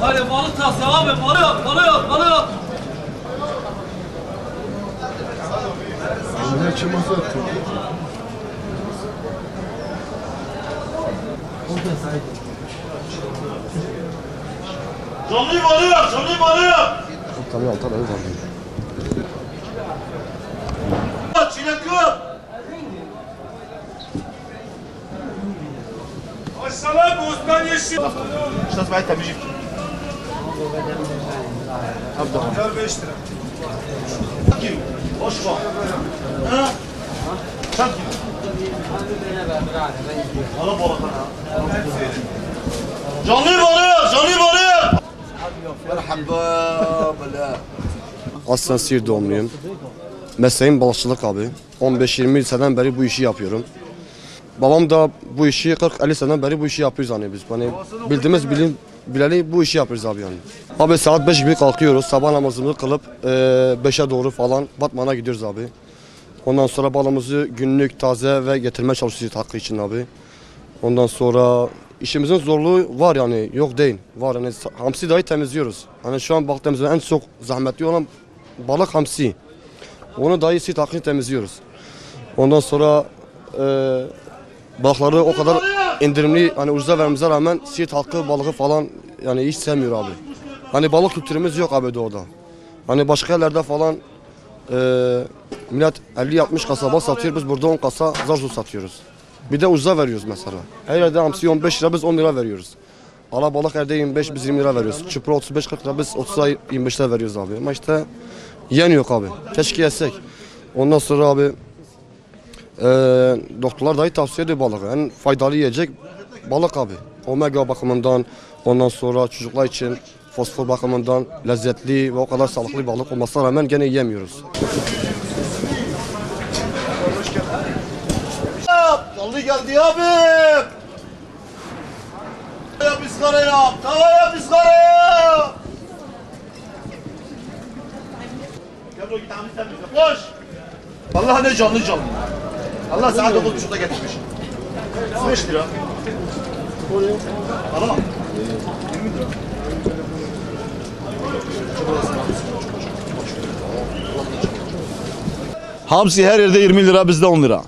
Hadi balık tas abi, balık. Ne çıkmasa attı. Canlı balık. Tabii altar öyle var. Çilek yok. Maşallah bostan yeşil. Şurası ben temizlik. Abdülhamid. 5 lira. Kim? Hoş bak. Ha? Sen kim? Ala balık ha. Canlı balık. Merhaba bela. Aslen Siirt doğumluyum. Mesleğim balıkçılık abi. 15-20 seneden beri bu işi yapıyorum. Babam da bu işi 40-50 seneden beri bu işi yapıyoruz hani biz. Hani bildiğimiz bileli bu işi yapıyoruz abi yani. Abi saat 5 gibi kalkıyoruz. Sabah namazımızı kılıp 5'e doğru falan Batman'a gidiyoruz abi. Ondan sonra balımızı günlük taze ve getirmeye çalışıyoruz hakkı için abi. Ondan sonra işimizin zorluğu var yani yok değil. Var yani hamsi dahi temizliyoruz. Hani şu an baktığımızda en çok zahmetli olan balık hamsi. Onu dahi Siirt hakkını temizliyoruz. Ondan sonra balıkları o kadar indirimli hani ucuza vermemize rağmen Siirt halkı balığı falan yani hiç sevmiyor abi. Hani balık kültürümüz yok abi doğuda. Hani başka yerlerde falan millet 50-60 kasaba satıyor, biz burada 10 kasa zar zor satıyoruz. Bir de ucuza veriyoruz mesela. Her yerde hamsi 15 lira biz 10 lira veriyoruz. Alabalık yerde 25 biz 20 lira veriyoruz. Çupra 35-40 lira biz 30'a 25 lira veriyoruz abi. Ama işte yen yok abi. Keşke yesek. Ondan sonra abi doktorlar dahi tavsiye ediyor balığı. En faydalı yiyecek balık abi. Omega bakımından, ondan sonra çocuklar için fosfor bakımından lezzetli ve o kadar sağlıklı bir balık olmasına rağmen gene yiyemiyoruz. Canlı geldi abi. Yap ızgara yap. Tava yap ızgara yap. Gel buraya git hamsi temizle. Koş. Vallahi ne canlı. Allah saat 9.30'da getirmiş. 5 lira. Alamam. 20 lira. Hamsi her yerde 20 lira, bizde 10 lira.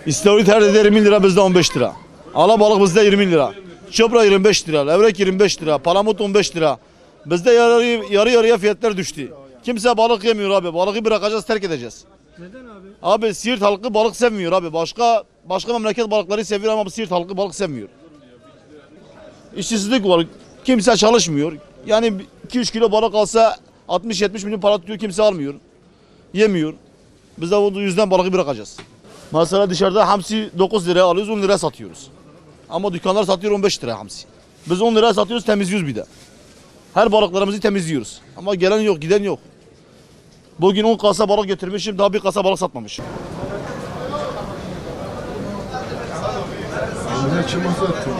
İstavrit her yerde 20 lira, bizde 15 lira. Alabalık bizde 20 lira. Çupra 25 lira, levrek 25 lira, palamut 15 lira. Bizde yarı yarıya fiyatlar düştü. Kimse balık yemiyor abi. Balığı bırakacağız, terk edeceğiz. Neden abi? Abi Siirt halkı balık sevmiyor abi. Başka memleket balıkları seviyor ama Siirt halkı balık sevmiyor. İşsizlik var. Kimse çalışmıyor. Yani 2-3 kilo balık alsa 60-70 milyon para tutuyor, kimse almıyor. Yemiyor. Biz de o yüzden balığı bırakacağız. Mesela dışarıda hamsi 9 liraya alıyoruz, 10 liraya satıyoruz. Ama dükkanlar satıyor 15 liraya hamsi. Biz 10 liraya satıyoruz, temizliyoruz bir de. Her balıklarımızı temizliyoruz. Ama gelen yok, giden yok. Bugün 10 kasa balık getirmişim, daha bir kasa balık satmamışım. Ne çıkmasa attı.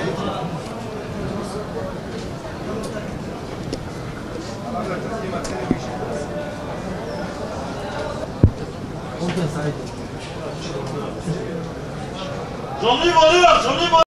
Canlı balık.